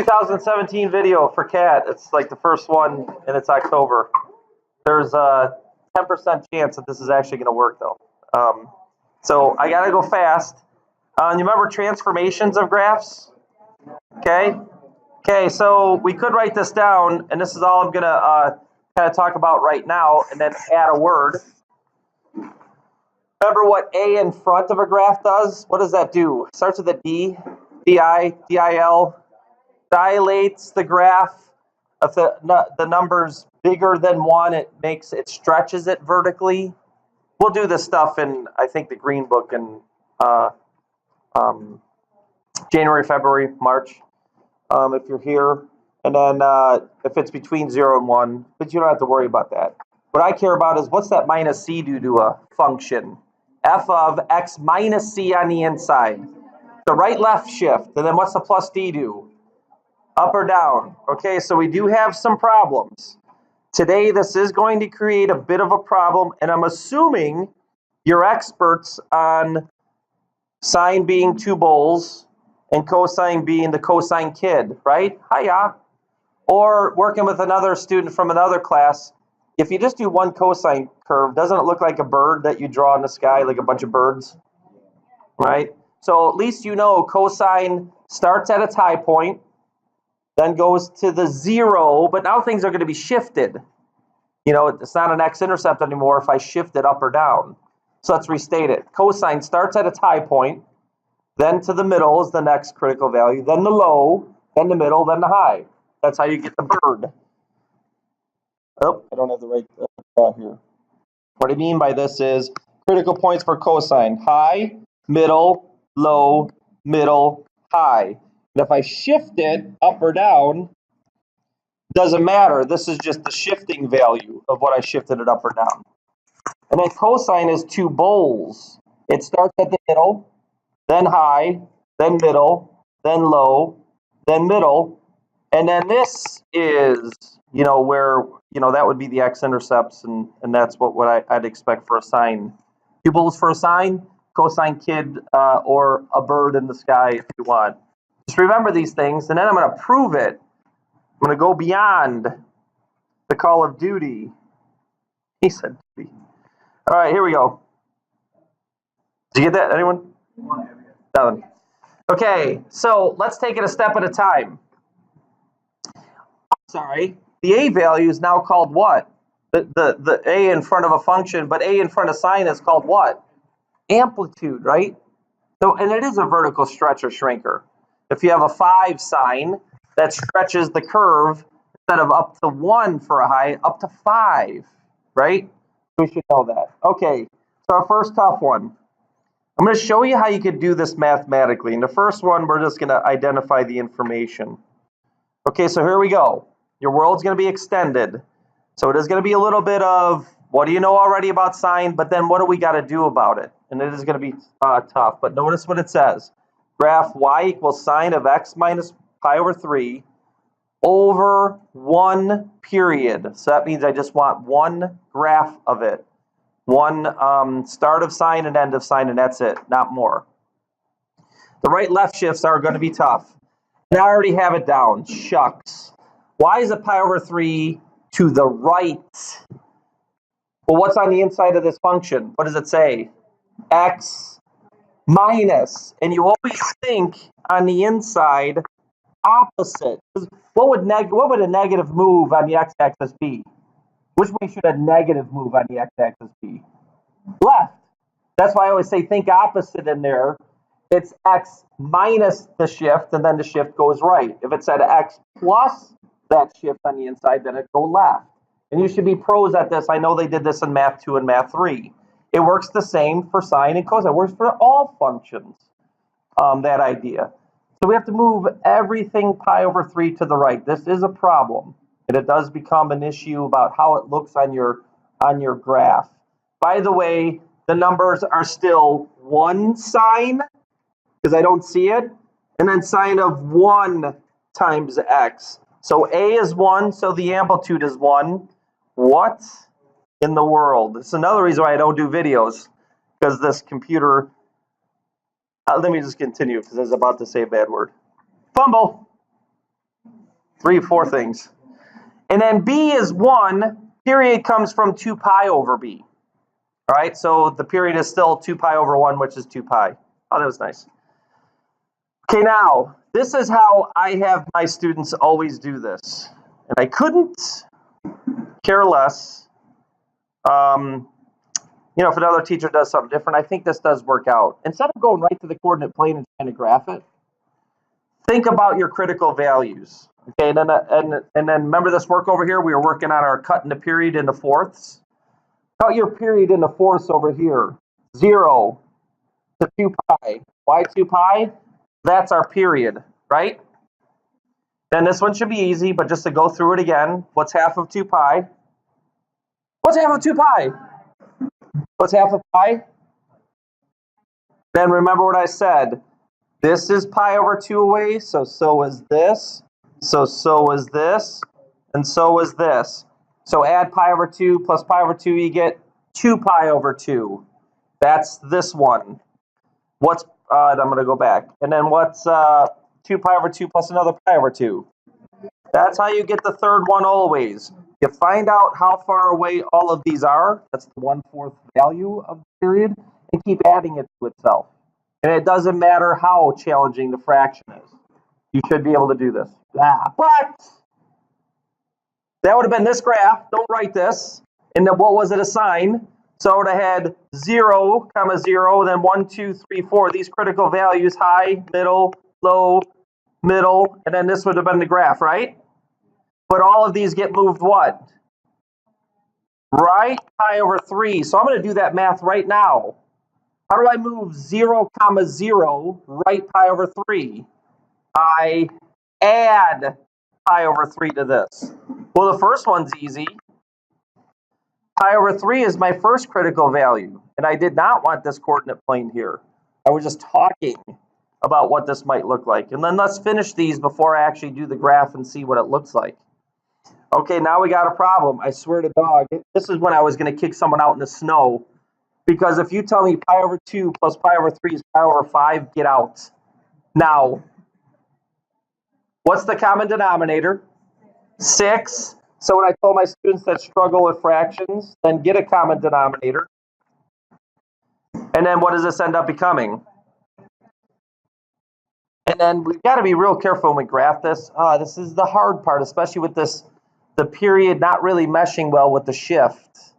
2017 video for CAT. It's like the first one, and it's October. There's a 10% chance that this is actually going to work, though. So I got to go fast. You remember transformations of graphs? Okay. Okay, so we could write this down, and this is all I'm going to kind of talk about right now, and then add a word. Remember what A in front of a graph does? What does that do? It starts with a D, D-I, D-I-L. Dilates the graph. If the number's bigger than 1, it stretches it vertically. We'll do this stuff in, I think, the Green Book in January, February, March, if you're here. And then if it's between 0 and 1, but you don't have to worry about that. What I care about is what's that minus c do to a function? F of x minus c on the inside. The right-left shift. And then what's the plus d do? Up or down. Okay, so we do have some problems. Today, this is going to create a bit of a problem, and I'm assuming you're experts on sine being 2 bowls and cosine being the cosine kid, right? Hiya. Or working with another student from another class, if you just do one cosine curve, doesn't it look like a bird that you draw in the sky, like a bunch of birds, right? So at least you know cosine starts at its high point, then goes to the 0, but now things are going to be shifted. You know, it's not an x-intercept anymore if I shift it up or down. So let's restate it. Cosine starts at its high point, then to the middle is the next critical value, then the low, then the middle, then the high. That's how you get the bird. Oh, I don't have the right here. What I mean by this is critical points for cosine. High, middle, low, middle, high. And if I shift it up or down, doesn't matter. This is just the shifting value of what I shifted it up or down. And then cosine is 2 bowls. It starts at the middle, then high, then middle, then low, then middle. And then this is, you know, where, you know, that would be the x-intercepts, and that's what I'd expect for a sine. 2 bowls for a sine, cosine kid, or a bird in the sky if you want. Just remember these things, and then I'm going to prove it. I'm going to go beyond the Call of Duty. He said duty. All right, here we go. Did you get that? Anyone? Nothing. Okay, so let's take it a step at a time. Sorry, the A value is now called what? The A in front of a function, but A in front of sine is called what? Amplitude, right? So, and it is a vertical stretch or shrinker. If you have a 5 sine, that stretches the curve instead of up to 1 for a high, up to 5, right? We should know that. Okay, so our first tough one. I'm going to show you how you could do this mathematically. In the first one, we're just going to identify the information. Okay, so here we go. Your world's going to be extended. So it is going to be a little bit of, what do you know already about sine? But then what do we got to do about it? And it is going to be tough. But notice what it says. Graph y equals sine of x minus pi over 3 over 1 period. So that means I just want one graph of it. One start of sine and end of sine, and that's it, not more. The right-left shifts are going to be tough. And I already have it down. Shucks. Why is it pi over 3 to the right? Well, what's on the inside of this function? What does it say? X minus. And you always think on the inside opposite. What would a negative move on the x-axis be? Which way should a negative move on the x-axis be? Left. That's why I always say think opposite in there. It's x minus the shift, and then the shift goes right. If it said x plus that shift on the inside, then it'd go left. And you should be pros at this. I know they did this in Math 2 and Math 3. It works the same for sine and cosine. It works for all functions, that idea. So we have to move everything pi over 3 to the right. This is a problem, and it does become an issue about how it looks on your graph. By the way, the numbers are still 1 sine, because I don't see it, and then sine of 1 times x. So A is 1, so the amplitude is 1. What in the world? It's another reason why I don't do videos, because this computer... let me just continue, because I was about to say a bad word. Fumble! 4 things. And then B is 1. Period comes from 2 pi over B. All right, so the period is still 2 pi over 1, which is 2 pi. Oh, that was nice. Okay, now, this is how I have my students always do this. And I couldn't care less. If another teacher does something different, I think this does work out. Instead of going right to the coordinate plane and trying to graph it, think about your critical values. Okay, and then remember this work over here? We were working on our cutting the period into fourths. Cut your period into fourths over here. 0 to 2 pi. Why 2 pi? That's our period, right? Then this one should be easy, but just to go through it again, what's half of 2 pi? What's half of 2 pi? What's half of pi? Then remember what I said. This is pi over 2 away, so is this. So is this, and so is this. So add pi over 2 plus pi over 2, you get 2 pi over 2. That's this one. What's, I'm going to go back. And then what's 2 pi over 2 plus another pi over 2? That's how you get the third one always. You find out how far away all of these are. That's the 1/4 value of the period, and keep adding it to itself. And it doesn't matter how challenging the fraction is. You should be able to do this. But that would have been this graph. Don't write this. And then what was it assigned? So I would have had 0, 0, then 1, 2, 3, 4. These critical values, high, middle, low, middle, and then this would have been the graph, right? But all of these get moved what? Right? Pi over 3. So I'm going to do that math right now. How do I move 0, 0, right pi over 3? I add pi over 3 to this. Well, the first one's easy. Pi over 3 is my first critical value, and I did not want this coordinate plane here. I was just talking about what this might look like. And then let's finish these before I actually do the graph and see what it looks like. Okay, now we got a problem. I swear to dog, this is when I was going to kick someone out in the snow. Because if you tell me pi over 2 plus pi over 3 is pi over 5, get out. Now, what's the common denominator? 6. So when I told my students that struggle with fractions, then get a common denominator. And then what does this end up becoming? And then we've got to be real careful when we graph this. This is the hard part, especially with this, the period not really meshing well with the shift.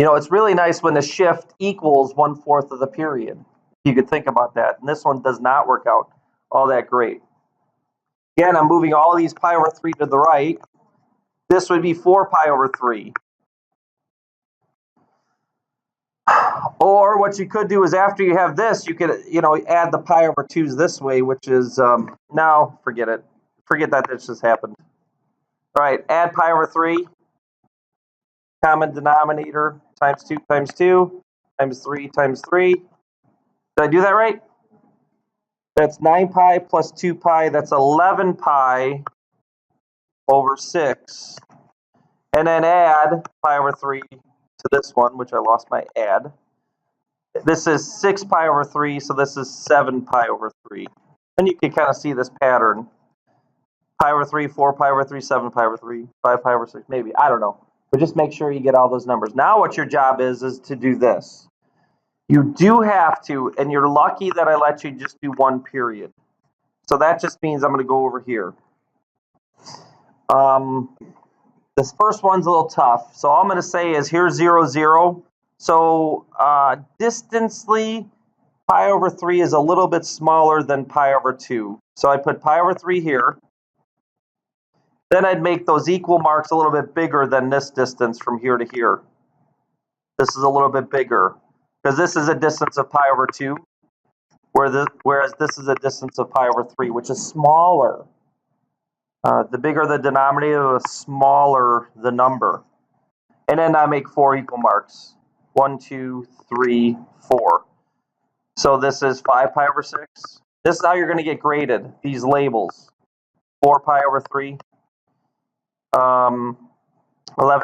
It's really nice when the shift equals 1/4 of the period. You could think about that. And this one does not work out all that great. Again, I'm moving all of these pi over 3 to the right. This would be 4 pi over 3. Or what you could do is after you have this, you could, add the pi over 2's this way, which is, no, forget it. Forget that this just happened. All right, add pi over 3. Common denominator times 2 times 2 times 3 times 3. Did I do that right? That's 9 pi plus 2 pi. That's 11 pi over 6. And then add pi over 3 to this one, which I lost my add. This is 6 pi over 3, so this is 7 pi over 3. And you can kind of see this pattern. Pi over 3, 4 pi over 3, 7 pi over 3, 5 pi over 6, maybe. I don't know. But just make sure you get all those numbers. Now what your job is to do this. You do have to, and you're lucky that I let you just do one period. So that just means I'm going to go over here. This first one's a little tough. So all I'm going to say is here's 0, 0. So distantly, pi over 3 is a little bit smaller than pi over 2. So I put pi over 3 here. Then I'd make those equal marks a little bit bigger than this distance from here to here. This is a little bit bigger because this is a distance of pi over 2, whereas this is a distance of pi over 3, which is smaller. The bigger the denominator, the smaller the number. And then I make 4 equal marks. 1, 2, 3, 4. So this is 5 pi over 6. This is how you're going to get graded, these labels. 4 pi over 3. 11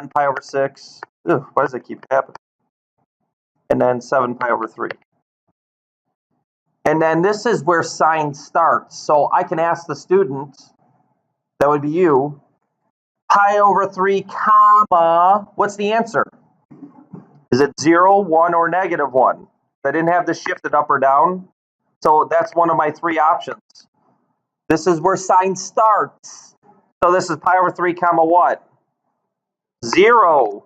pi over 6. Ugh, why does it keep happening? And then 7 pi over 3. And then this is where sign starts. So I can ask the student, That would be u. Pi over 3 comma, what's the answer? Is it 0, 1, or negative 1? I didn't have this shifted up or down. So that's one of my 3 options. This is where sine starts. So this is pi over 3 comma what? 0.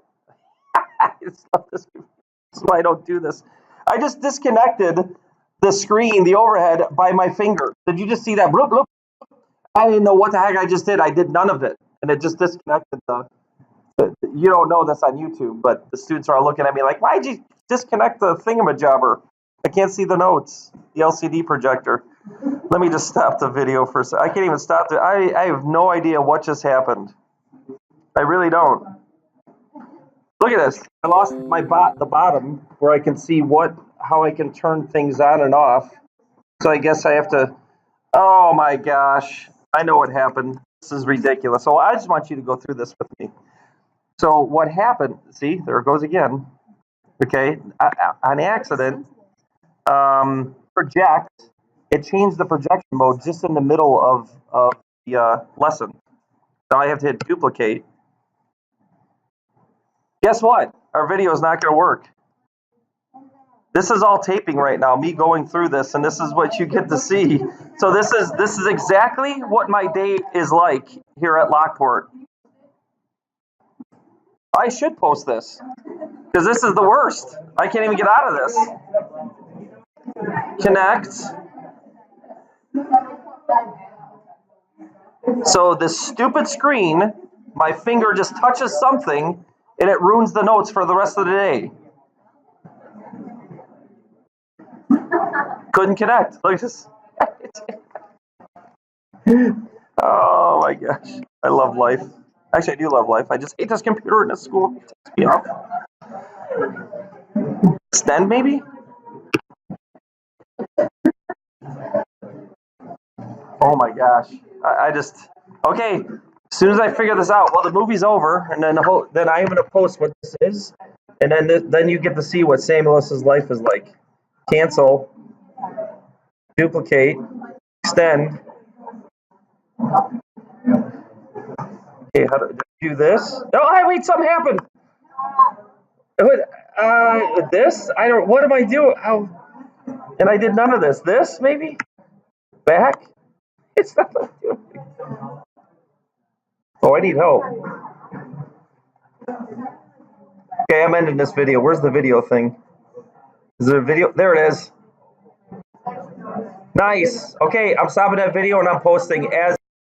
This is why I don't do this. I just disconnected the screen, the overhead, by my finger. Did you just see that? Bloop, bloop. I didn't know what the heck I just did. I did none of it. And it just disconnected the... You don't know this on YouTube, but the students are looking at me like, why'd you disconnect the thingamajobber? I can't see the notes, the LCD projector. Let me just stop the video for a second. I can't even stop it. I have no idea what just happened. I really don't. Look at this. I lost my the bottom where I can see how I can turn things on and off. So I guess I have to... Oh my gosh. I know what happened. This is ridiculous. So I just want you to go through this with me. So what happened, see, there it goes again, okay, on accident, project, it changed the projection mode just in the middle of the lesson. Now I have to hit duplicate. Guess what? Our video is not going to work. This is all taping right now, me going through this, and this is what you get to see. So this is exactly what my day is like here at Lockport. I should post this, because this is the worst. I can't even get out of this. Connect. So this stupid screen, my finger just touches something, and it ruins the notes for the rest of the day. Couldn't connect. Look at this. Oh my gosh. I love life. Actually, I do love life. I just hate this computer in this school. It takes me off. Extend, maybe? Oh my gosh. I just... Okay. As soon as I figure this out, well, the movie's over, and then I'm going to post what this is, and then you get to see what Samuelis's life is like. Cancel. Duplicate. Extend. Okay, how do I do this? Oh, wait, something happened. This? I don't. What am I doing? How? And I did none of this. This maybe? Back? It's not what I'm doing. Oh, I need help. Okay, I'm ending this video. Where's the video thing? Is there a video? There it is. Nice. Okay, I'm stopping that video and I'm posting as